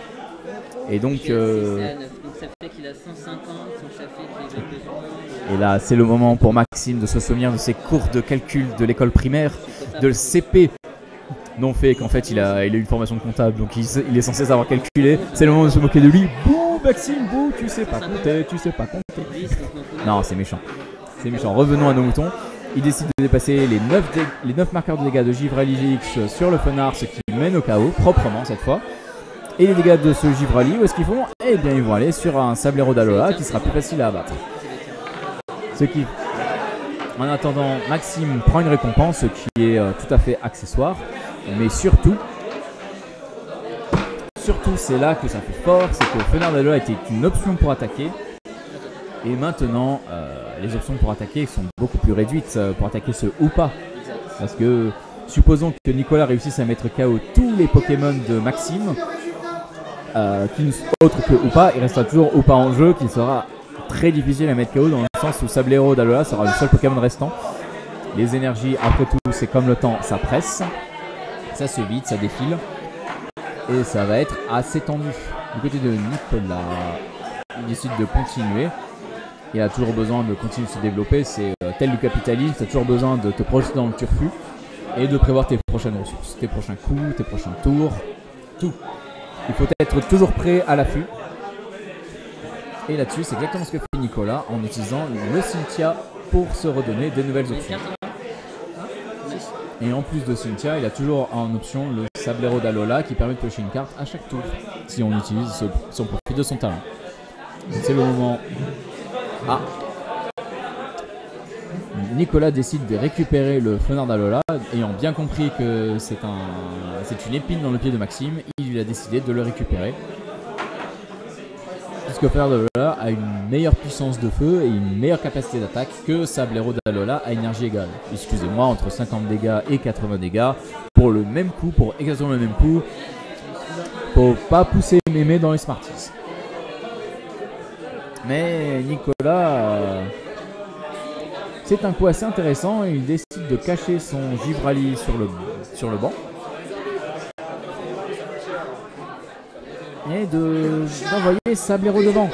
Et donc ça fait qu'il a 150, donc ça fait qu'il a besoin. Et là c'est le moment pour Maxime de se souvenir de ses cours de calcul de l'école primaire, de le CP. Non fait qu'en fait il a une formation de comptable, donc il est censé savoir calculer. C'est le moment de se moquer de lui. Bouh Maxime, bouh, tu sais pas compter, tu sais pas compter. Non, c'est méchant. C'est méchant. Revenons à nos moutons. Il décide de dépasser les 9 marqueurs de dégâts de Givralix GX sur le Fenard, ce qui mène au KO, proprement cette fois. Et les dégâts de ce Givrali, où est-ce qu'ils vont? Eh bien, ils vont aller sur un Sablero d'Alola qui sera plus facile à abattre. Ce qui, en attendant, Maxime prend une récompense, ce qui est tout à fait accessoire. Mais surtout, c'est là que ça fait fort, c'est que Fenard d'Alola était une option pour attaquer. Et maintenant, les options pour attaquer sont beaucoup plus réduites pour attaquer ce Hoopa. Parce que, supposons que Nicolas réussisse à mettre KO tous les Pokémon de Maxime, qui ne sont autres que Hoopa, il restera toujours Hoopa en jeu, qui sera très difficile à mettre KO dans le sens où Sablero d'Alola sera le seul Pokémon restant. Les énergies, après tout, c'est comme le temps, ça presse, ça se vide, ça défile, et ça va être assez tendu. Du côté de Nicolas, il décide de continuer. Il a toujours besoin de continuer de se développer, c'est tel du capitalisme, tu as toujours besoin de te projeter dans le turfu et de prévoir tes prochaines ressources, tes prochains coups, tes prochains tours, tout. Il faut être toujours prêt à l'affût. Et là-dessus, c'est exactement ce que fait Nicolas en utilisant le Cynthia pour se redonner des nouvelles options. Et en plus de Cynthia, il a toujours en option le Sablero d'Alola qui permet de piocher une carte à chaque tour si on utilise son profit de son talent. C'est le moment. Ah, Nicolas décide de récupérer le Fenard d'Alola, ayant bien compris que c'est une épine dans le pied de Maxime, il a décidé de le récupérer. Puisque Fenard d'Alola a une meilleure puissance de feu et une meilleure capacité d'attaque que Sablero d'Alola à énergie égale. Excusez-moi, entre 50 dégâts et 80 dégâts, pour le même coup, pour exactement le même coup, faut pas pousser mémé dans les Smarties. Mais Nicolas, c'est un coup assez intéressant. Il décide de cacher son Givrali sur le banc. Et d'envoyer Sablero devant.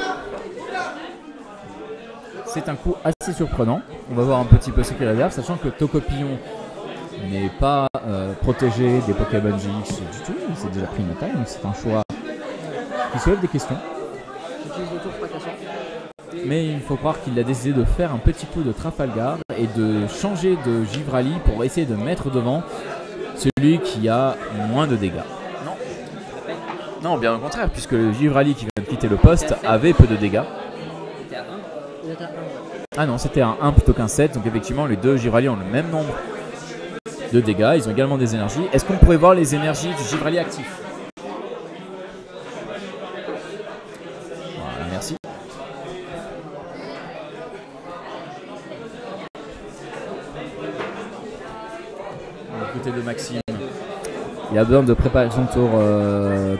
C'est un coup assez surprenant. On va voir un petit peu ce qu'il réserve, sachant que Tocopillon n'est pas protégé des Pokémon GX du tout. Il s'est déjà pris une attaque, donc c'est un choix qui soulève des questions. Mais il faut croire qu'il a décidé de faire un petit coup de Trafalgar et de changer de Givrali pour essayer de mettre devant celui qui a moins de dégâts. Non, bien au contraire, puisque le Givrali qui vient de quitter le poste avait peu de dégâts. Ah non, c'était un 1 plutôt qu'un 7, donc effectivement les deux Givrali ont le même nombre de dégâts, ils ont également des énergies. Est-ce qu'on pourrait voir les énergies du Givrali actif? Voilà, merci. Du côté de Maxime, il a besoin de préparer son tour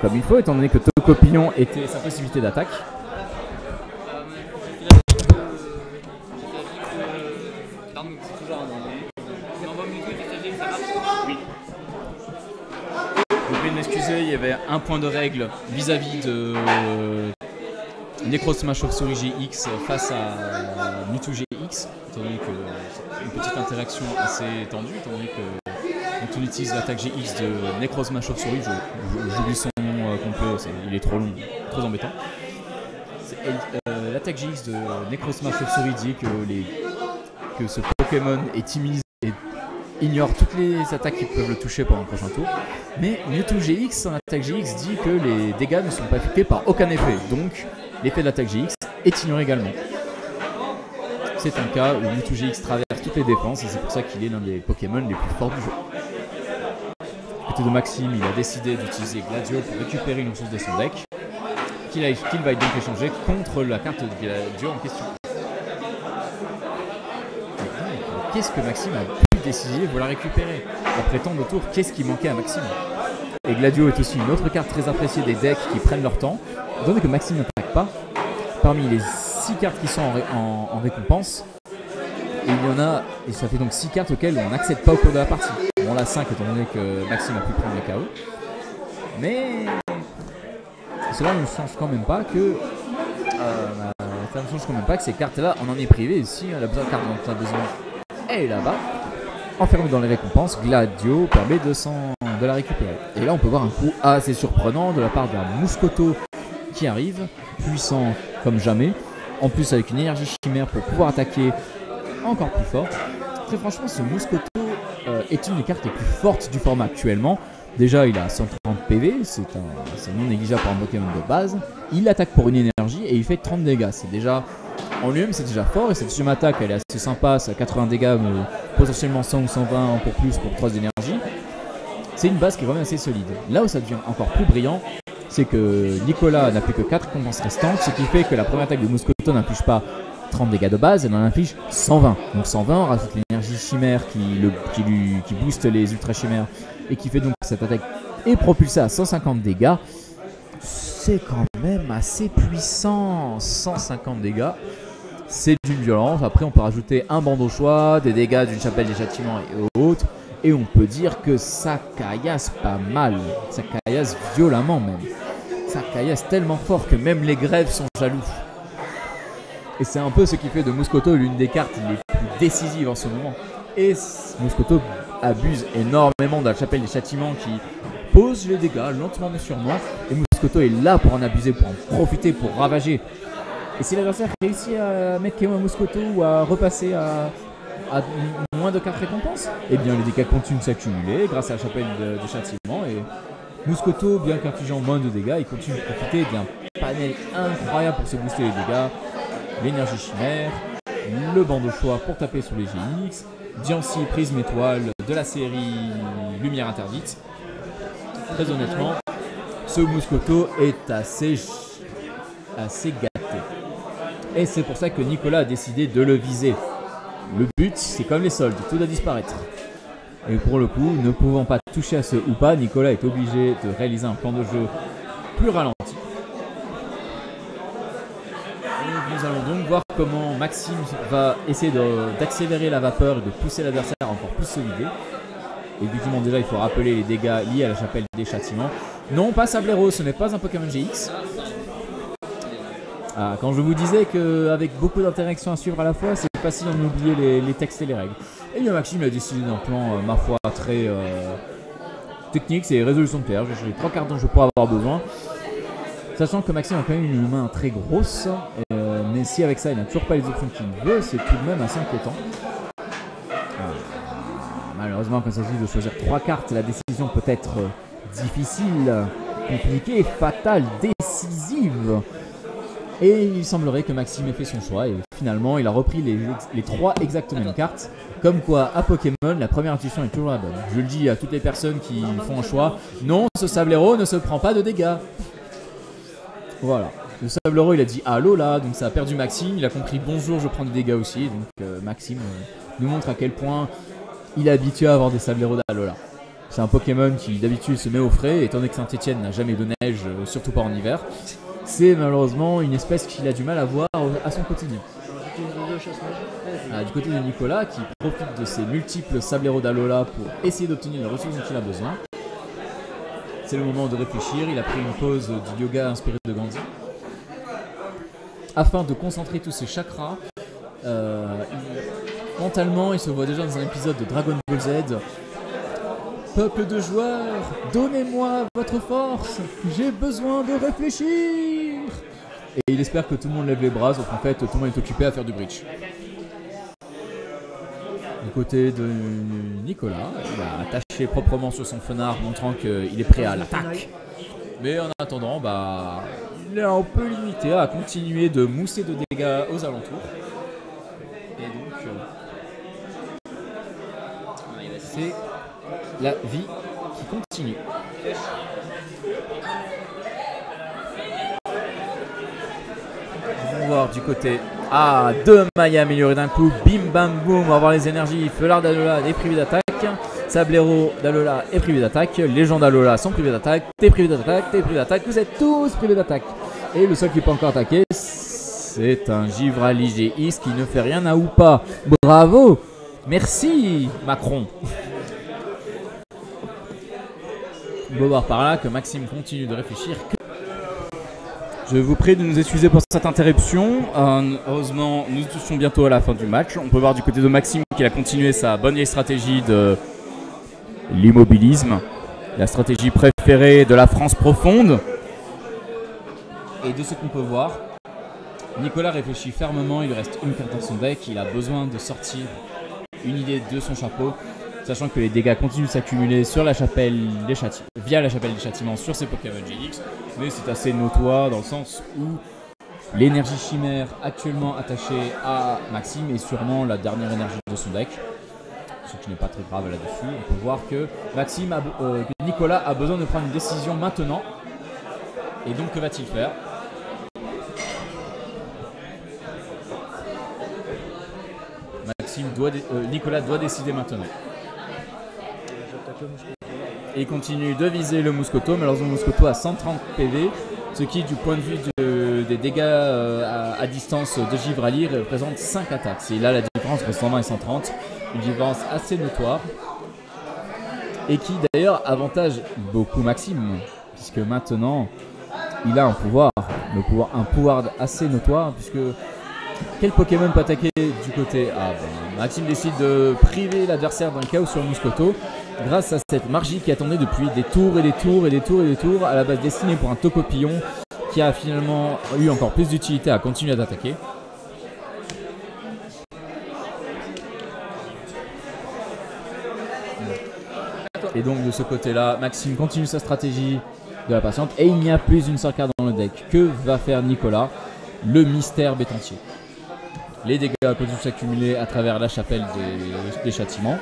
comme il faut, étant donné que Tocopillon était sa possibilité d'attaque. Vous pouvez m'excuser, il y avait un point de règle vis-à-vis de Necrozma Chauve-souris GX face à Mewtwo GX, étant donné que c'est une petite interaction assez tendue, étant donné que quand on utilise l'attaque GX de Necrozma Chauve-souris, j'oublie son nom complet, il est trop long, trop embêtant. L'attaque GX de Necrozma Chauve-souris dit que ce Pokémon est timide et ignore toutes les attaques qui peuvent le toucher pendant le prochain tour. Mais Mewtwo GX, en attaque GX, dit que les dégâts ne sont pas affectés par aucun effet. Donc l'effet de l'attaque GX est ignoré également. C'est un cas où Mewtwo GX traverse toutes les défenses et c'est pour ça qu'il est l'un des Pokémon les plus forts du jeu. Côté de Maxime, il a décidé d'utiliser Gladio pour récupérer une ressource de son deck, qu'il va donc échanger contre la carte de Gladio en question. Qu'est-ce que Maxime a pu décider de la récupérer? Après tant de tours, qu'est-ce qui manquait à Maxime? Et Gladio est aussi une autre carte très appréciée des decks qui prennent leur temps. Étant donné que Maxime n'attaque pas, parmi les 6 cartes qui sont en récompense, il y en a, et ça fait donc 6 cartes auxquelles on n'accède pas au cours de la partie. Bon là 5 étant donné que Maxime a pu prendre les KO. Mais cela ne change quand même pas que ces cartes-là, on en est privé. Et si on a besoin de cartes dont on a besoin, elle est là-bas, enfermée dans les récompenses, Gladio permet de la récupérer. Et là on peut voir un coup assez surprenant de la part d'un Mouscoto qui arrive, puissant comme jamais, en plus avec une énergie chimère pour pouvoir attaquer encore plus fort. Très franchement, ce Mouscoto est une des cartes les plus fortes du format actuellement, Déjà, il a 130 PV, c'est non négligeable pour un Pokémon de base. Il attaque pour une énergie et il fait 30 dégâts. C'est déjà, en lui-même, c'est déjà fort. Et cette deuxième attaque, elle est assez sympa, c'est à 80 dégâts, mais potentiellement 100 ou 120 pour plus pour 3 d'énergie. C'est une base qui est quand même assez solide. Là où ça devient encore plus brillant, c'est que Nicolas n'a plus que 4 récompenses restantes, ce qui fait que la première attaque de Mouscoto n'inflige pas 30 dégâts de base, elle en inflige 120. Donc 120, on rajoute l'énergie chimère qui booste les ultra chimères et qui fait donc que cette attaque est propulsée à 150 dégâts. C'est quand même assez puissant, 150 dégâts. C'est d'une violence. Après, on peut rajouter un bandeau au choix, des dégâts d'une chapelle des châtiments et autres. Et on peut dire que ça caillasse pas mal. Ça caillasse violemment même. Ça caillasse tellement fort que même les grèves sont jaloux. Et c'est un peu ce qui fait de Mouscoto l'une des cartes les plus décisives en ce moment. Et Mouscoto abuse énormément de la chapelle des châtiments qui pose les dégâts lentement mais sûrement. Et Mouscoto est là pour en abuser, pour en profiter, pour ravager. Et si l'adversaire réussit à mettre KO à Mouscoto ou à repasser à moins de 4 récompenses, eh bien les dégâts continuent de s'accumuler grâce à la chapelle des châtiments. Et Mouscoto, bien qu'infligeant moins de dégâts, il continue de profiter d'un panel incroyable pour se booster les dégâts. L'énergie chimère, le bandeau choix pour taper sur les GX, Diancie, Prisme étoile de la série Lumière interdite. Très honnêtement, ce Mouscoto est assez gâté. Et c'est pour ça que Nicolas a décidé de le viser. Le but, c'est comme les soldes, tout doit disparaître. Et pour le coup, ne pouvant pas toucher à ce ou pas, Nicolas est obligé de réaliser un plan de jeu plus ralenti. Nous allons donc voir comment Maxime va essayer d'accélérer la vapeur et de pousser l'adversaire à encore plus se vider. Évidemment, déjà, il faut rappeler les dégâts liés à la chapelle des châtiments. Non, pas Sablero, ce n'est pas un Pokémon GX. Ah, quand je vous disais qu'avec beaucoup d'interactions à suivre à la fois, c'est facile d'en oublier les textes et les règles. Et bien Maxime a décidé d'un plan, ma foi, très technique, c'est résolution de PR. J'ai choisi 3 cartes dont je pourrais avoir besoin. Sachant que Maxime a quand même une main très grosse, mais si avec ça il n'a toujours pas les options qu'il veut, c'est tout de même assez inquiétant. Malheureusement, quand il s'agit de choisir 3 cartes, la décision peut être difficile, compliquée, fatale, décisive. Et il semblerait que Maxime ait fait son choix et finalement il a repris les 3 exactes mêmes cartes. Comme quoi à Pokémon, la première intuition est toujours la bonne. Je le dis à toutes les personnes qui font un choix, non, ce Sablero ne se prend pas de dégâts. Voilà, le Sablero il a dit allô là, donc ça a perdu Maxime, il a compris bonjour je prends des dégâts aussi. Donc Maxime nous montre à quel point il est habitué à avoir des Sablero d'Alola. C'est un Pokémon qui d'habitude se met au frais, étant donné que Saint-Etienne n'a jamais de neige, surtout pas en hiver. C'est malheureusement une espèce qu'il a du mal à voir à son quotidien. Du côté de Nicolas, qui profite de ses multiples Sablero d'Alola pour essayer d'obtenir les ressources dont il a besoin. C'est le moment de réfléchir, il a pris une pause du yoga inspiré de Gandhi. Afin de concentrer tous ses chakras, mentalement il se voit déjà dans un épisode de Dragon Ball Z. Peuple de joueurs, donnez-moi votre force, j'ai besoin de réfléchir. Et il espère que tout le monde lève les bras, sauf qu'en fait tout le monde est occupé à faire du bridge. Du côté de Nicolas, il a attaché proprement sur son fenard, montrant qu'il est prêt à l'attaque. Mais en attendant, il est un peu limité à continuer de mousser de dégâts aux alentours. Et donc, c'est la vie qui continue. On va voir du côté. Ah, 2 mailles améliorées d'un coup. Bim bam boum. On va voir les énergies. Feulard d'Alola est privé d'attaque. Sablero d'Alola est privé d'attaque. Légion d'Alola sont privés d'attaque. T'es privé d'attaque. T'es privé d'attaque. Vous êtes tous privés d'attaque. Et le seul qui peut encore attaquer, c'est un Givrali GX qui ne fait rien à Oupa. Bravo. Merci Macron. On peut voir par là que Maxime continue de réfléchir. Je vous prie de nous excuser pour cette interruption. Heureusement, nous touchons bientôt à la fin du match. On peut voir du côté de Maxime qu'il a continué sa bonne vieille stratégie de l'immobilisme. La stratégie préférée de la France profonde. Et de ce qu'on peut voir, Nicolas réfléchit fermement. Il lui reste une carte dans son deck. Il a besoin de sortir une idée de son chapeau. sachant que les dégâts continuent de s'accumuler sur la chapelle des via la chapelle des châtiments sur ces Pokémon GX, mais c'est assez notoire dans le sens où l'énergie chimère actuellement attachée à Maxime est sûrement la dernière énergie de son deck, ce qui n'est pas très grave là-dessus. On peut voir que que Nicolas a besoin de prendre une décision maintenant, et donc que va-t-il faire? Nicolas doit décider maintenant. Et il continue de viser le Mouscoto. Malheureusement, le Mouscoto a 130 PV, ce qui, du point de vue des dégâts à distance de Givrali, représente 5 attaques. C'est là la différence entre 120 et 130, une différence assez notoire. Et qui d'ailleurs avantage beaucoup Maxime, puisque maintenant il a un pouvoir assez notoire, puisque quel Pokémon peut attaquer du côté A? Maxime décide de priver l'adversaire d'un chaos sur le Mouscoto grâce à cette magie qui attendait depuis des tours et des tours et des tours et des tours, à la base destinée pour un Tocopillon qui a finalement eu encore plus d'utilité à continuer d'attaquer. Et donc de ce côté-là, Maxime continue sa stratégie de la patiente et il n'y a plus une seule carte dans le deck. Que va faire Nicolas? Le mystère bétantier. Les dégâts continuent de s'accumuler à travers la chapelle des châtiments.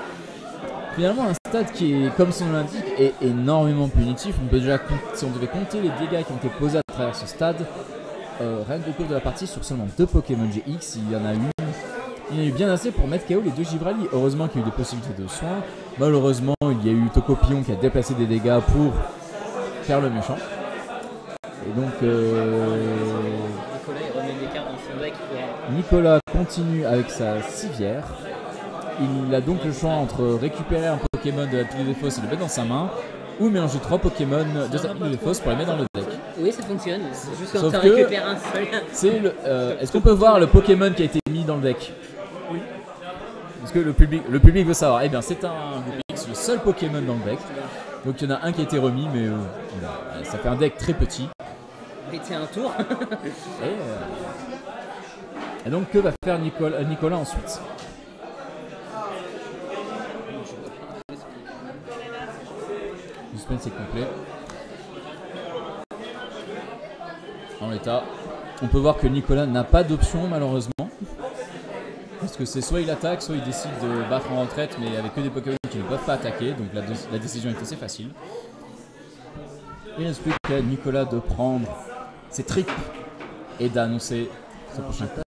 Finalement, un stade qui est, comme son nom l'indique, est énormément punitif. On peut déjà, si on devait compter les dégâts qui ont été posés à travers ce stade, rien qu'au cours de la partie, sur seulement 2 Pokémon GX, il y en a eu bien assez pour mettre KO les 2 Givrali. Heureusement qu'il y a eu des possibilités de soins. Malheureusement, il y a eu Tocopillon qui a déplacé des dégâts pour faire le méchant. Et donc, Nicolas, il remet des cartes dans son deck. Nicolas continue avec sa civière. Il a donc le choix entre récupérer un Pokémon de la pile de Fosse et le mettre dans sa main, ou mélanger 3 Pokémon de sa pile de Fosse pour les mettre dans le deck. Oui, ça fonctionne. C'est juste quand Sauf tu que récupères un seul. Est-ce qu'on peut voir le Pokémon qui a été mis dans le deck? Oui. Parce que le public veut savoir. Eh bien, c'est un Goupix, le seul Pokémon dans le deck. Donc il y en a un qui a été remis, mais ça fait un deck très petit. Et c'est un tour. Et donc que va faire Nicolas ensuite? Le suspense est complet. En l'état, on peut voir que Nicolas n'a pas d'option malheureusement. Parce que c'est soit il attaque, soit il décide de battre en retraite, mais avec que des Pokémon qui ne peuvent pas attaquer. Donc la décision est assez facile. Il ne reste plus qu'à Nicolas de prendre ses tripes et d'annoncer sa prochaine attaque.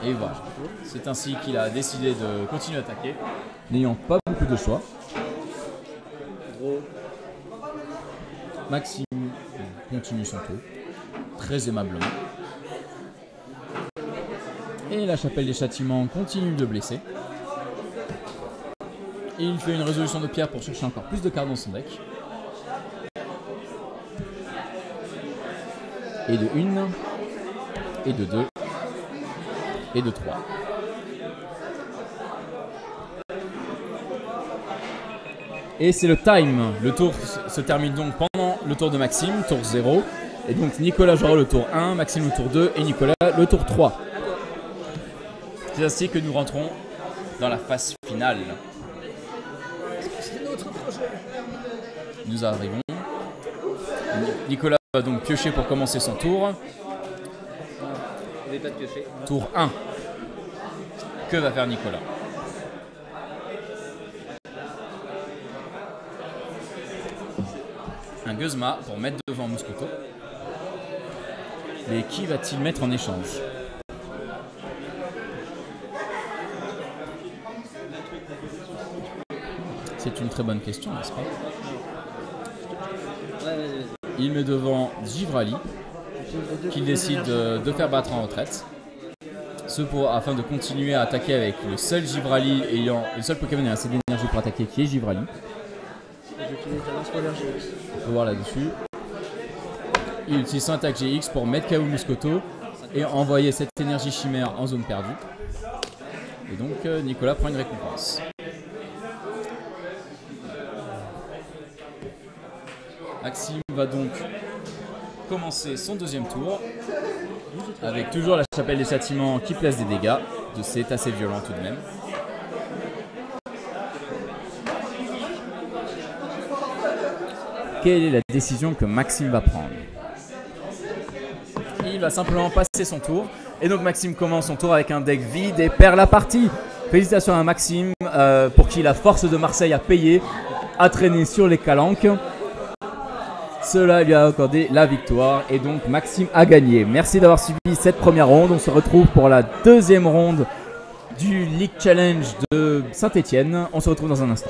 Et voilà. C'est ainsi qu'il a décidé de continuer à attaquer, n'ayant pas beaucoup de choix. Maxime continue son tour, très aimablement. Et la chapelle des châtiments continue de blesser. Et il fait une résolution de pierre pour chercher encore plus de cartes dans son deck. Et de 1, et de 2, et de 3. Et c'est le time. Le tour se termine donc pendant le tour de Maxime, tour 0. Et donc Nicolas jouera le tour 1, Maxime le tour 2 et Nicolas le tour 3. C'est ainsi que nous rentrons dans la phase finale. C'est notre projet. Nous arrivons. Nicolas va donc piocher pour commencer son tour. Vous n'avez pas de piocher. Tour 1. Que va faire Nicolas? Un Guzma pour mettre devant Mouscoto. Mais qui va-t-il mettre en échange? C'est une très bonne question, n'est-ce pas? Ouais, vas-y. Il met devant Givrali, qu'il décide de faire battre en retraite. Afin de continuer à attaquer avec le seul Givrali ayant le seul Pokémon ayant assez d'énergie pour attaquer, qui est Givrali. On peut voir là-dessus. Il utilise son attaque GX pour mettre KO Mouscoto et envoyer cette énergie chimère en zone perdue. Et donc Nicolas prend une récompense. Maxime va donc commencer son deuxième tour avec toujours la chapelle des châtiments qui place des dégâts. C'est assez violent tout de même. quelle est la décision que Maxime va prendre? Il va simplement passer son tour. Et donc Maxime commence son tour avec un deck vide et perd la partie. Félicitations à Maxime pour qui la force de Marseille a payé, a traîné sur les calanques. Cela lui a accordé la victoire et donc Maxime a gagné. Merci d'avoir suivi cette première ronde. On se retrouve pour la deuxième ronde du League Challenge de Saint-Etienne. On se retrouve dans un instant.